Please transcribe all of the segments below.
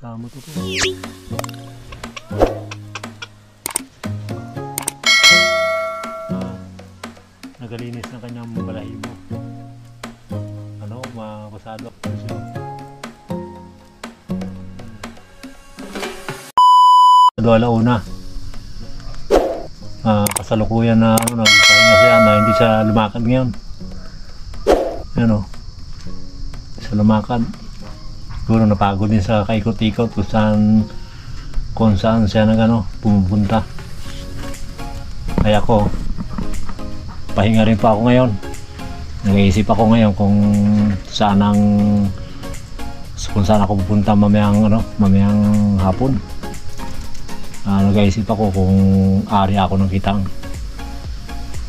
Kamo to po. Nagalinis ng kanyang balahibo. Ano, mapasado po siya. Alauna. Kasalukuyan na ano, nagpahinga siya na hindi siya lumakad ngayon. Ano, sa lumakad. Siguro napagod din sa kaikot-ikot kung saan siya pumupunta. Kaya ako, pahinga rin pa ako ngayon. Nag-iisip ako ngayon kung saan ako pupunta mamayang hapon. Nag-iisip ako kung ari ako ng kitang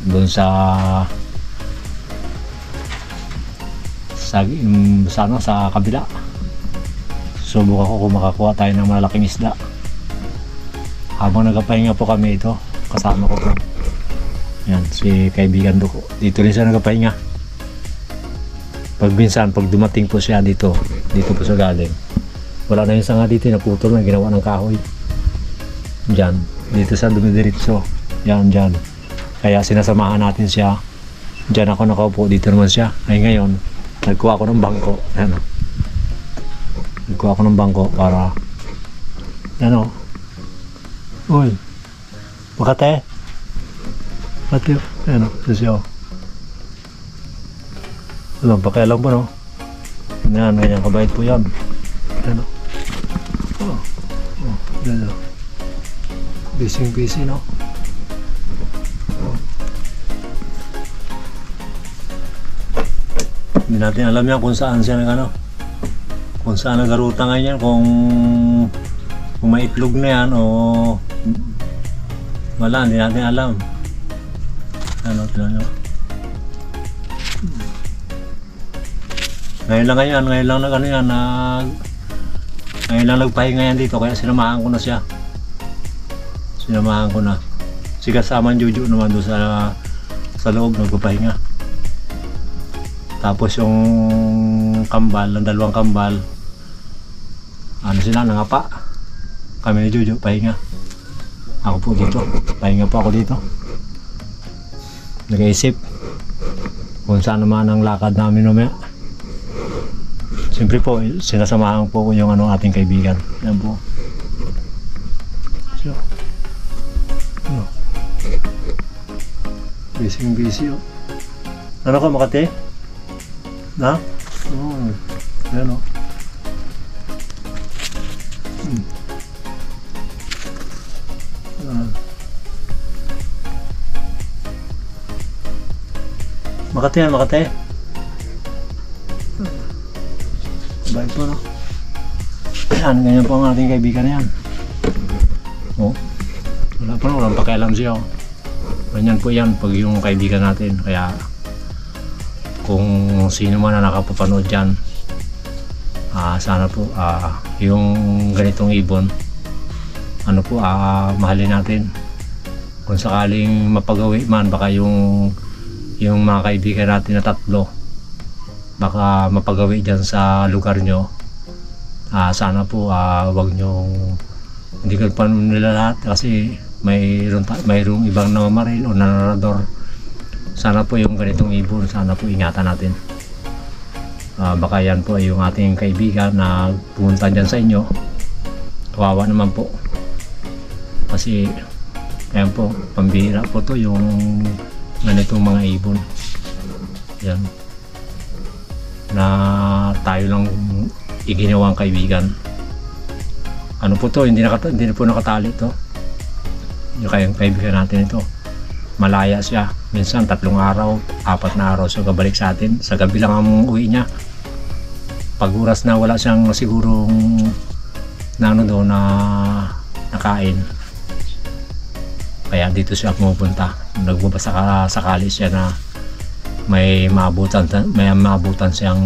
doon sa kabila. Subok ako kung makakuha tayo ng malaking isda. Habang nagpapahinga po kami ito, kasama ko po. Yan, si kaibigan ko. Dito rin siya nagpapahinga. Pag dumating po siya dito po siya galing. Wala na yung sanga dito, naputol na, ginawa ng kahoy. Diyan, dito siya dumidiritso. Yan, dyan. Kaya sinasamahan natin siya. Diyan ako nakaupo, dito naman siya. Ay ngayon, nagkuha ako ng bangko. Ano? Nagkuha ako ng bangko para uy, makate. Pati, ito siya. Alam, pakialam po, no? Yan, ganyan kabait po yan. Yan. Busy, no? Hindi natin alam yan kung saan siya kung saan nagaruta ngayon, kung may itlog na yan o wala, hindi natin alam. Tignan nyo. Ngayon lang nagpahinga yan dito, kaya sinamahan ko na siya. Si kasama Juju naman doon sa loob nagpapahinga. Tapos yung kambal, ang dalawang kambal, sila nangapa. Kami ni Juju pahinga. Ako po dito, pahinga po ako dito. Nag-iisip kung saan naman ang lakad namin mamaya. Siyempre po, sinasamahan po ko yung ating kaibigan. Yan po. So, busy. Ano ka, Makate? Na? Yan o. Makate. Baik po, no? Yan, ganyan po ang ating kaibigan na yan. Walang pakialam siya. Ganyan po yan pag yung kaibigan natin. Kaya kung sino man na nakapapanood dyan, sana po yung ganitong ibon mahalin natin. Kung sakaling mapagawi man, baka yung mga kaibigan natin na tatlo baka mapagawi dyan sa lugar nyo, sana po wag nyo, hindi ko pa nila lahat kasi mayroong ibang namamaril o nanarador. Sana po yung ganitong ibon, sana po ingatan natin. Baka yan po ay yung ating kaibigan na pumunta dyan sa inyo. Kawawa naman po kasi ayan po, pambihira po to yung ganitong mga ibon. Yan na tayo lang iginawang kaibigan. Ano po to, hindi na po nakatali to. Yung kaibigan natin ito, malaya siya. Minsan 3 araw, 4 na araw siya kabalik sa atin. Sa gabi lang ang uwi niya. Pag oras na wala siyang sigurong na nakain, kaya dito siya pumupunta. Nagbabasa sakali siya na may maabutan siyang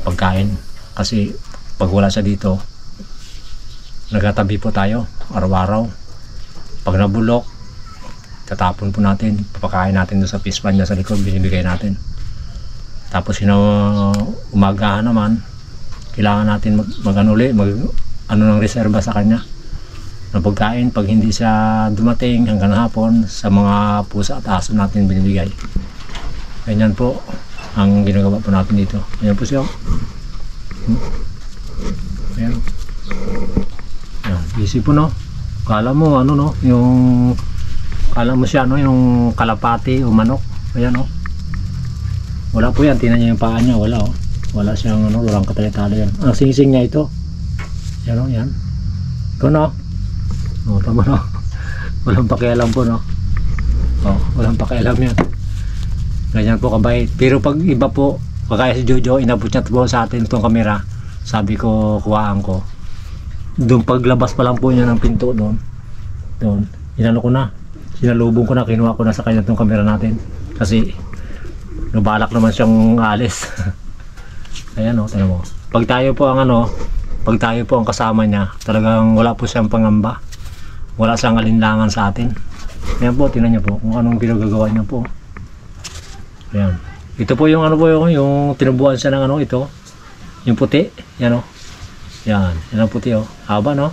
pagkain. Kasi pag wala siya dito, nagtatabi po tayo araw-araw. Pag nabulok, tatapon po natin, papakain natin doon sa fish pan niya sa likod, binibigay natin. Tapos umagahan naman, kailangan natin ano ng reserba sa kanya na pagkain pag hindi siya dumating hanggang hapon sa mga pusa at aso natin binibigay. Ganyan po ang ginagawa po natin dito. Ayan po siya. Ayan. Ayan. Easy po, no? Kala mo ano, no? Kala mo siya, no? Yung kalapati o manok. Ayan, no? Wala po yan. Tingnan niyo yung paa niya. Wala, oh. Wala siyang ano, walang katali-tali yan. Ang sing-sing niya ito. Yan, no? Yan. Ito, no? O, tama, no? Walang pakialam po, no? O, walang pakialam yan. Ganyan po kabait. Pero pag iba po, kagaya si Jojo, inabot niya po sa atin itong camera. Sabi ko, kuhaan ko. Doon paglabas pa lang po niya ng pinto doon. Doon. Inano ko na. Sinalubong ko na, kinuha ko na sa kanya itong camera natin. Kasi, nabalak naman siyang alis. Ayan, o, tanong mo. Pag tayo po ang kasama niya, talagang wala po siyang pangamba. Wala siyang alinlangan sa atin. Ayan po, tingnan niyo po kung anong pinagagawa niya po. Ayan. Ito po yung ano po yung tinubuan siya ng ano ito. Yung puti, yan o. Yan, yan ang puti o. Haba, no?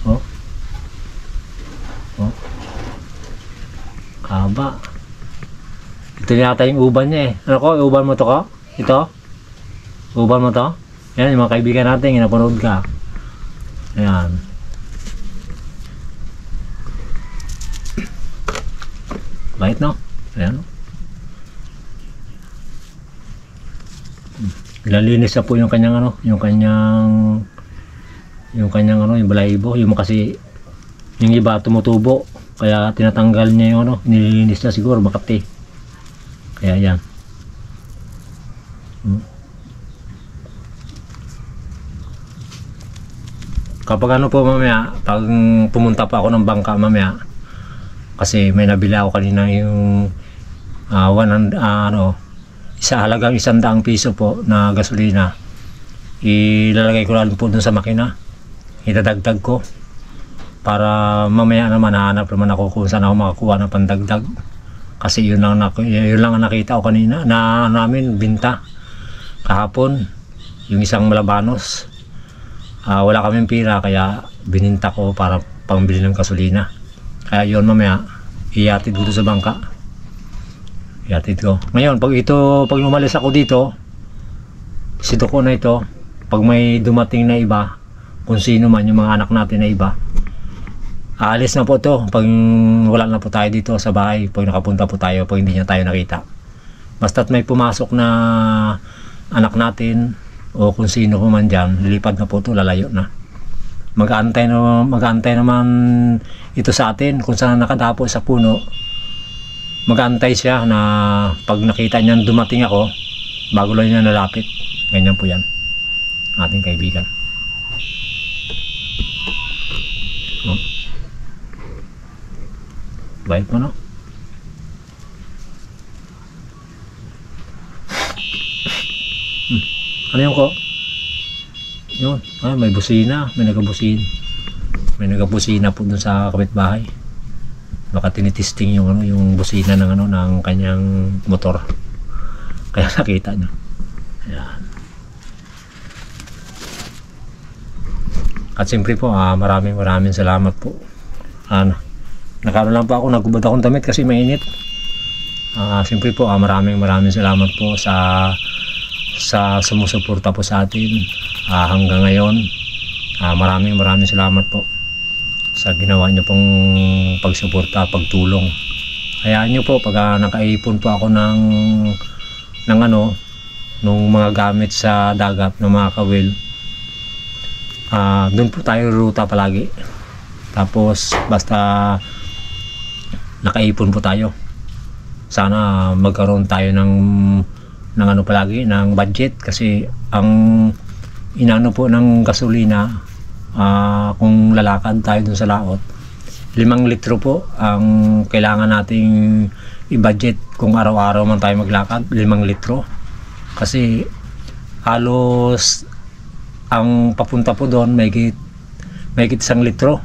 O. O. Haba. Ito yata yung uban niya eh. Ano ko, uban mo to ko? Ito? Uban mo to? Yan, yung mga kaibigan natin, napanood ka. Ayan. Bait, no? Ayan. Lalinis na po yung kanyang ano, yung kanyang ano, yung balahibo, yung kasi yung iba tumutubo, kaya tinatanggal niya yung ano, nililinis na siguro makati. Kaya yan. Kapag ano po mamaya, pag pumunta pa ako ng bangka mamaya, kasi may nabili ako kanina yung halagang 100 piso po na gasolina. Ilalagay ko lang po dun sa makina. Itadagdag ko para mamaya naman hahanap naman ako kung saan ako makakuha ng pandagdag. Kasi yun lang ang nakita ko kanina na namin binta kahapon, yung isang malabanos. Wala kaming pira kaya bininta ko para pangbili ng gasolina. Kaya yun mamaya iatid ko sa bangka. Iatid ko. Ngayon pag umalis ako dito, sito ko na ito, pag may dumating na iba, kung sino man yung mga anak natin na iba, aalis na po to pag wala na po tayo dito sa bahay, pag nakapunta po tayo, pag hindi niya tayo nakita. Basta't may pumasok na anak natin o kung sino po man dyan, lilipad na po to, lalayo na. Mag-aantay naman ito sa atin kung saan nakadapo sa puno. Mag-aantay siya na pag nakita niyan dumating ako, bago lang niya nalapit. Ganyan po yan, ating kaibigan. Oh. Bait mo, no? Ano yung ko? Yun. May busina. May nagabusina po dun sa kapitbahay. Baka tinitesting yung busina ng kanyang motor. Kaya nakita nyo. Ayan. At siyempre po, maraming salamat po. Nakaroon lang po ako, nagubad akong damit kasi mainit. Siyempre po, maraming salamat po sa sumusuporta po sa atin hanggang ngayon. Maraming salamat po sa ginawa nyo pong pagsuporta, pagtulong. Hayaan nyo po pag nakaipon po ako ng nung mga gamit sa dagat ng mga kawil, doon po tayo ruta palagi. Tapos basta nakaipon po tayo, sana magkaroon tayo ng palagi ng budget, kasi ang inano po ng gasolina, kung lalakad tayo dun sa laot, 5 litro po ang kailangan nating i-budget kung araw-araw man tayo maglakad. 5 litro, kasi halos ang papunta po doon may higit 1 litro.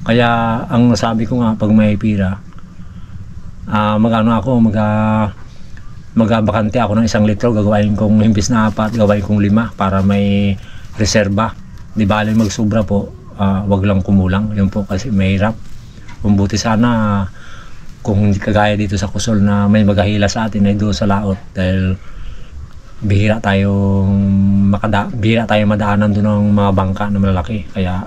Kaya ang nasabi ko nga, pag may pira, magbabakante ako ng 1 litro, gagawain kong imbis na 4, gagawain kong 5 para may reserba. Di bali magsubra po, wag lang kumulang. Yun po kasi mahirap. Kung buti sana kung hindi kagaya dito sa Kusol na may maghahila sa atin ay doon sa laot, dahil bihira tayong madaanan doon ng mga bangka na malalaki. Kaya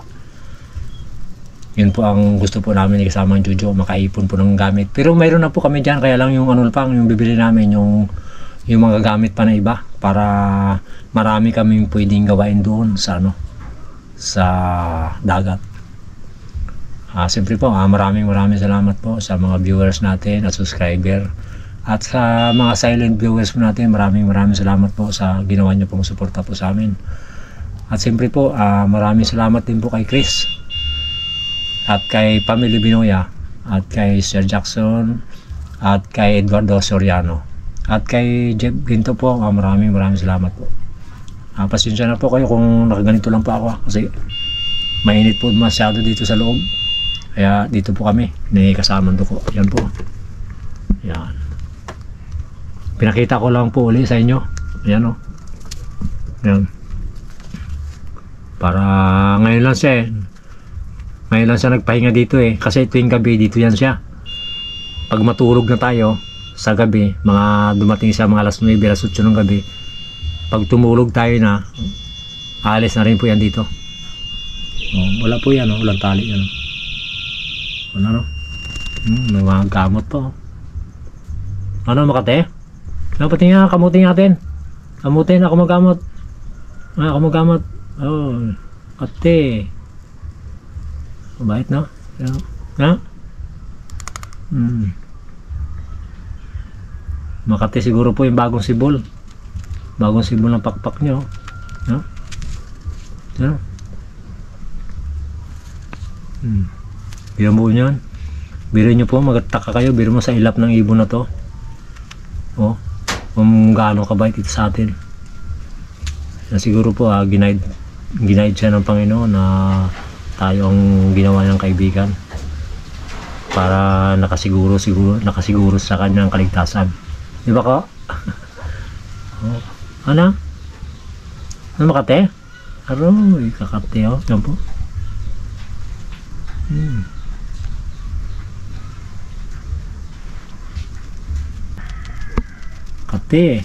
yun po ang gusto po namin ikasama ang Jojo, makaipon po ng gamit. Pero mayroon na po kami dyan, kaya lang yung ano pang yung bibili namin, yung mga gamit pa na iba, para marami kaming pwedeng gawain doon sa sa dagat. Siyempre po, maraming salamat po sa mga viewers natin at subscriber, at sa mga silent viewers po natin, maraming salamat po sa ginawa niyo pong suporta po sa amin. At siyempre po, maraming salamat din po kay Chris at kay Family Binoya at kay Sir Jackson at kay Eduardo Soriano at kay Jeff Ginto po. Maraming salamat po. Pasensya na po kayo kung nakaganito lang po ako, kasi mainit po masyado dito sa loob. Kaya dito po kami ni kasamang ko. Yan po. Yan. Pinakita ko lang po uli sa inyo. Ayan o. Yan. Para ngayon lang siya nagpahinga dito kasi tuwing gabi dito yan siya. Pag matulog na tayo sa gabi, mga dumating sa mga alas 9, alas 8 ng gabi, pag tumulog tayo na, alis na rin po yan dito. Wala po yan, walang tali yan. Ano? May mga gamot po. Ano, Makate? Pati nga, kamutin natin. Kamutin, ako magamot. Ako magamot. Ate. Mabait, no? Ha? Makati siguro po yung bagong sibol. Bagong sibol ng pakpak nyo. No? No? Biro mo yun. Biro nyo po, magtaka kayo. Biro mo sa ilap ng ibon na to. Kung gaano kabait ito sa atin. Siguro po, ginaid siya ng Panginoon na tayo ang ginawa ng kaibigan para nakasiguro sa kanyang kaligtasan. Di ba ko? Ano? Ano, Makate? Aroy, kakate yan po. Kate.